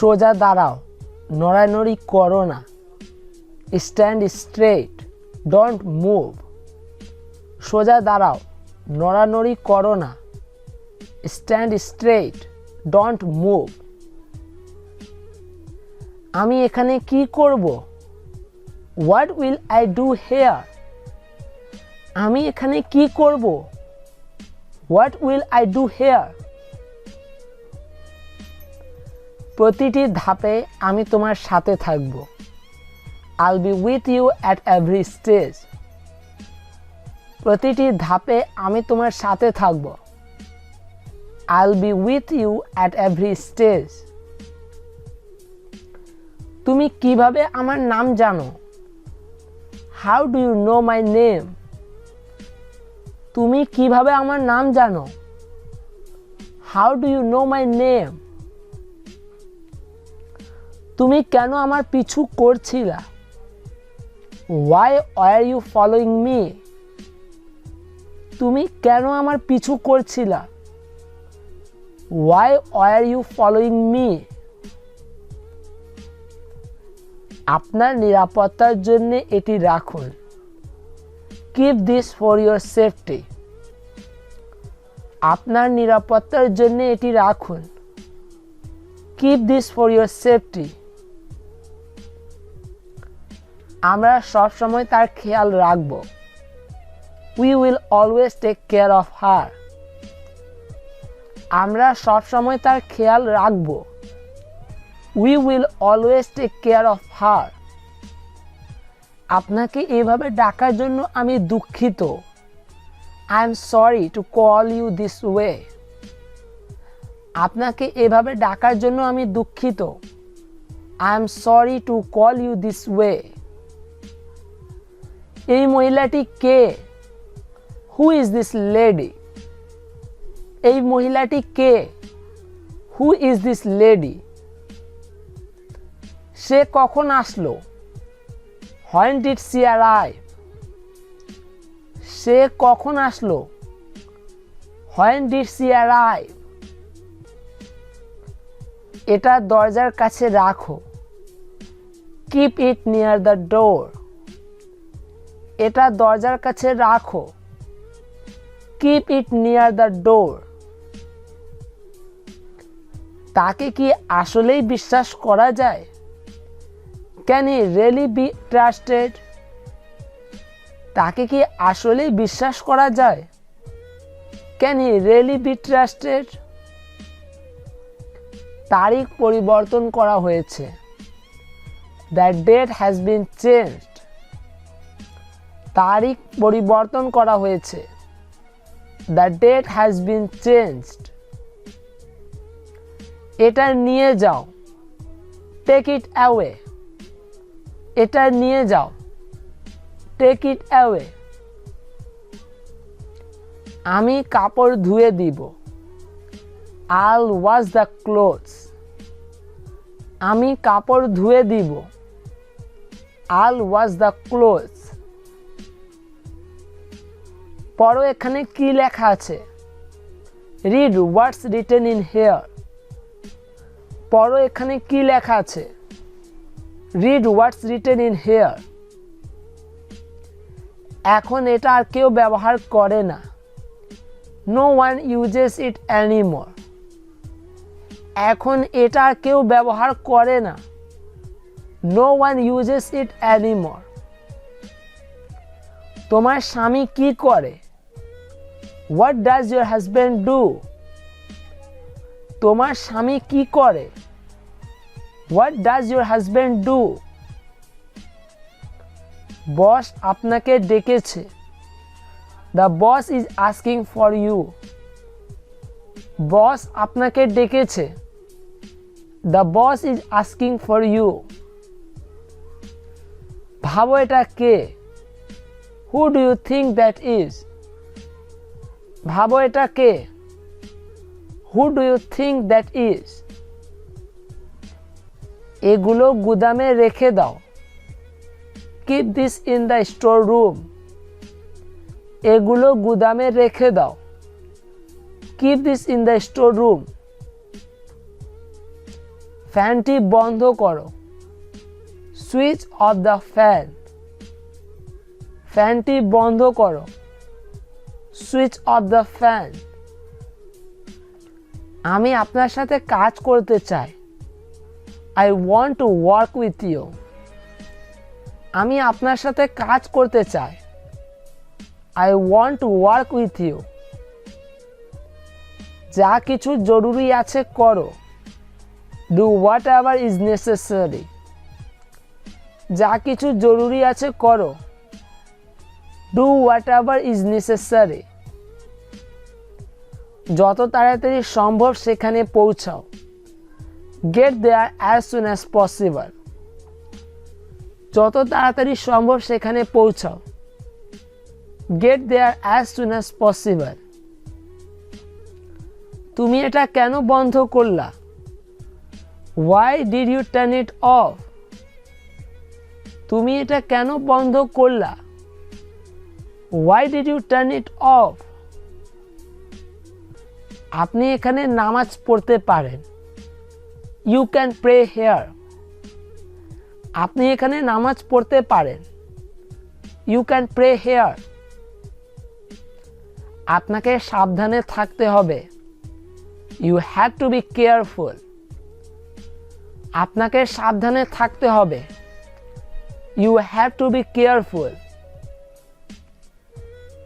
সোজা দাঁড়াও, নড়ানড়ি করো না। Stand straight, don't move. সোজা দাঁড়াও, নড়ানড়ি করো না। Stand straight, don't move. আমি এখানে কি করব? What will I do here? আমি এখানে কি করব? What will I do here? প্রতিটি ধাপে আমি তোমার সাথে থাকব। I'll be with you at every stage. প্রতিটি ধাপে আমি তোমার সাথে থাকব। I'll be with you at every stage. তুমি কিভাবে আমার নাম জানো? How do you know my name? তুমি কিভাবে আমার নাম জানো? How do you know my name? তুমি কেন আমার পিছু করছিলা? Why are you following me? তুমি কেন আমার পিছু করছিলা? Why are you following me? আপনার নিরাপত্তার জন্য এটি রাখুন। Keep this for your safety. আপনার নিরাপত্তার জন্য এটি রাখুন। Keep this for your safety. আমরা সব সময় তার খেয়াল রাখব। We will always take care of her. আমরা সব সময় তার খেয়াল রাখব। We will always take care of her. আপনাকে এভাবে ডাকার জন্য আমি দুঃখিত। I am sorry to call you this way. আপনাকে এভাবে ডাকার জন্য আমি দুঃখিত। I am sorry to call you this way. এই মহিলাটি কে? Who is this lady? এই মহিলাটি কে? Who is this lady? সে কখন আসলো? When did she arrive? সে কখন আসলো? When did she arrive? এটা দরজার কাছে রাখো। Keep it near the door. এটা দরজার কাছে রাখো। Keep it near the door. তাকে কি আসলেই বিশ্বাস করা যায়? Can he really be trusted? তাকে কি আসলেই বিশ্বাস করা যায়? Can he really be trusted? তারিখ পরিবর্তন করা হয়েছে। The date has been changed. তারিখ পরিবর্তন করা হয়েছে। The date has been changed. এটা নিয়ে যাও। Take it away. এটা নিয়ে যাও। Take it away. আমি কাপড় ধুয়ে দিব। I'll wash the clothes. আমি কাপড় ধুয়ে দিব। I'll wash the clothes. পড়ো এখানে কি লেখা আছে? Read what's written in here. পড়ো এখানে কি লেখা আছে? Read what's written in here. এখন এটা আর কেউ ব্যবহার করে না। No one uses it anymore. এখন এটা আর কেউ ব্যবহার করে না। No one uses it anymore. তোমার স্বামী কি করে? What does your husband do? তোমার স্বামী কি করে? What does your husband do? বস আপনাকে ডেকেছে। The boss is asking for you. বস আপনাকে ডেকেছে। The boss is asking for you. ভাবো এটা কে? Who do you think that is? ভাবো এটা কে? Who do you think that is? এগুলো গুদামে রেখে দাও। Keep this in the store room. এগুলো গুদামে রেখে দাও। Keep this in the store room. ফ্যানটি বন্ধ করো। Switch off the fan. ফ্যানটি বন্ধ করো। Switch off the fan. আমি আপনার সাথে কাজ করতে চাই। I want to work with you. আমি আপনার সাথে কাজ করতে চাই। I want to work with you. যা কিছু জরুরি আছে করো। Do whatever is necessary. যা কিছু জরুরি আছে করো। Do whatever is necessary. যত তাড়াতাড়ি সম্ভব সেখানে পৌঁছাও। Get there as soon as possible. যত তাড়াতাড়ি সম্ভব সেখানে পৌঁছাও। Get there as soon as possible. তুমি এটা কেন বন্ধ করলা? Why did you turn it off? তুমি এটা কেন বন্ধ করলা? Why did you turn it off? আপনি এখানে নামাজ পড়তে পারেন। You can pray here. আপনি এখানে নামাজ পড়তে পারেন। You can pray here. আপনাকে সাবধানে থাকতে হবে। You have to be careful. আপনাকে সাবধানে থাকতে হবে। You have to be careful.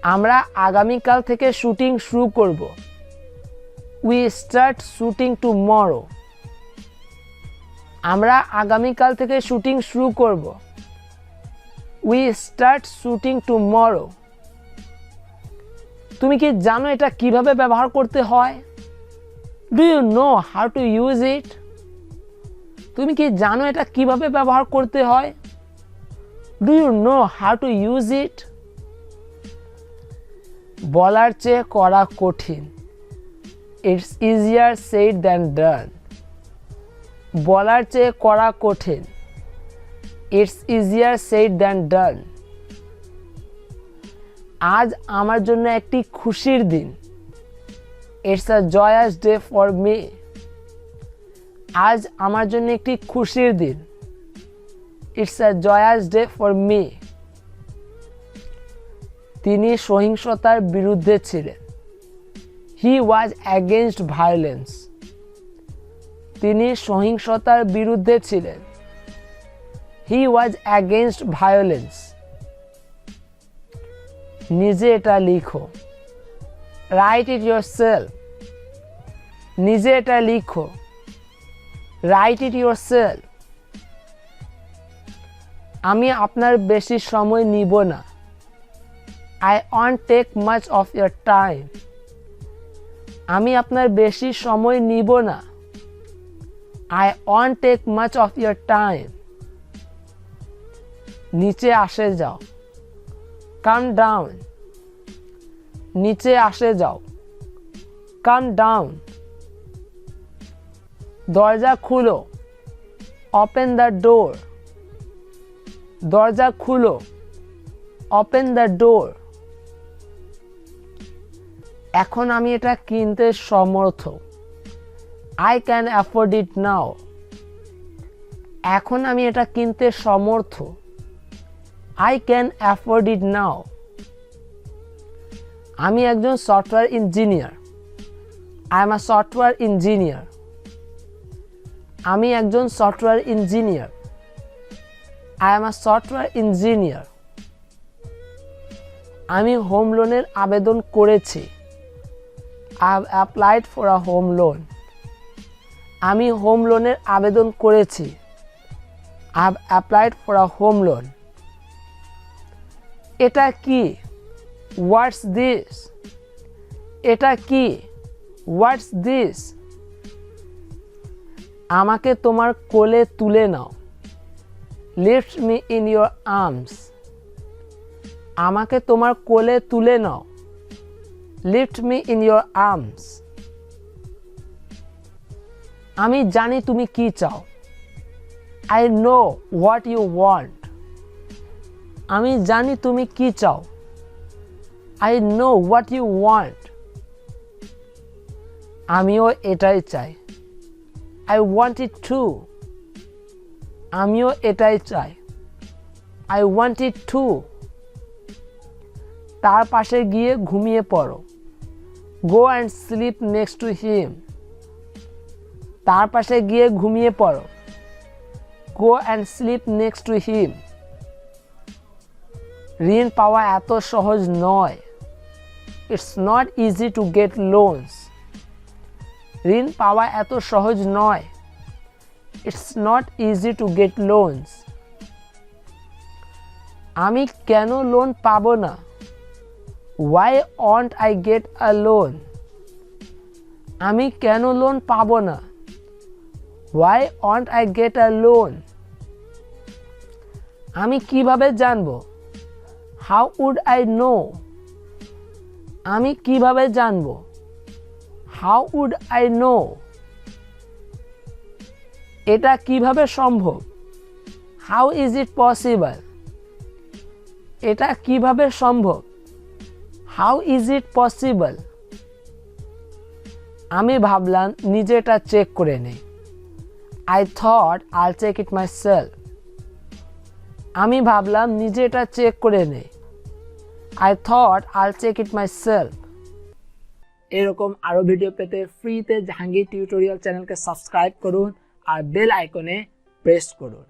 আমরা আগামীকাল থেকে শুটিং শুরু করব। We start shooting tomorrow. আমরা আগামীকাল থেকে শুটিং শুরু করব। We start shooting tomorrow. তুমি কি জানো এটা কিভাবে ব্যবহার করতে হয়? Do you know how to use it? তুমি কি জানো এটা কিভাবে ব্যবহার করতে হয়? Do you know how to use it? বলার চেয়ে করা কঠিন। It's easier said than done. বলার চেয়ে করা কঠিন। It's easier said than done. আজ আমার জন্য একটি খুশির দিন। It's a জয়াস day for me. আজ আমার জন্য একটি খুশির দিন। It's a জয়াস day for me. তিনি সহিংসতার বিরুদ্ধে ছিলেন। হি ওয়াজ অ্যাগেনস্ট ভায়োলেন্স। তিনি সহিংসতার বিরুদ্ধে ছিলেন। হি ওয়াজ অ্যাগেনস্ট ভায়োলেন্স। নিজে এটা লিখো। রাইট ইট ইয়োরসেলফ। নিজে এটা লিখো। রাইট ইট ইয়োরসেলফ। আমি আপনার বেশি সময় নিব না। I won't take much of your time. আমি আপনার বেশি সময় নিব না। I won't take much of your time. নিচে আসে যাও। Come down. নিচে আসে যাও। Come down. দরজা খুলো। Open the door. দরজা খুলো। Open the door. এখন আমি এটা কিনতে সমর্থ। I can afford it now. এখন আমি এটা কিনতে সমর্থ। I can afford it now. আমি একজন software engineer. I am a software engineer. আমি একজন software engineer. I am a software engineer. আমি হোম লোনের আবেদন করেছি। I have applied for a home loan. আমি হোম লোনের আবেদন করেছি। I have applied for a home loan. এটা কি? What's this? এটা কি? What's this? আমাকে তোমার কোলে তুলে নাও। Lift me in your arms. আমাকে তোমার কোলে তুলে নাও। Lift me in your arms. আমি জানি তুমি কি চাও। I know what you want. আমি জানি তুমি কি চাও। I know what you want. আমিও এটাই চাই। I want it too. আমিও এটাই চাই। I want it too. তার পাশে গিয়ে ঘুমিয়ে পড়ো। Go and sleep next to him. তার পাশে গিয়ে ঘুমিয়ে পড়ো। Go and sleep next to him. ঋণ পাওয়া এত সহজ নয়। It's not easy to get loans. ঋণ পাওয়া এত সহজ নয়। It's not easy to get loans. আমি কেন লোন পাবো না? Why won't I get a loan? আমি কেন লোন পাবো না? Why won't I get a loan? আমি কিভাবে জানবো? How would I know? আমি কিভাবে জানবো? How would I know? এটা কিভাবে সম্ভব? How is it possible? এটা কিভাবে সম্ভব? How is it possible? আমি ভাবলাম নিজে এটা চেক করে নেই। I thought I'll check it myself. আমি ভাবলাম নিজে এটা চেক করে নেই। I thought I'll check it myself. এরকম আরো ভিডিও পেতে ফ্রিতে জাহাঙ্গীর টিউটোরিয়াল চ্যানেলকে সাবস্ক্রাইব করুন আর বেল আইকনে প্রেস করুন।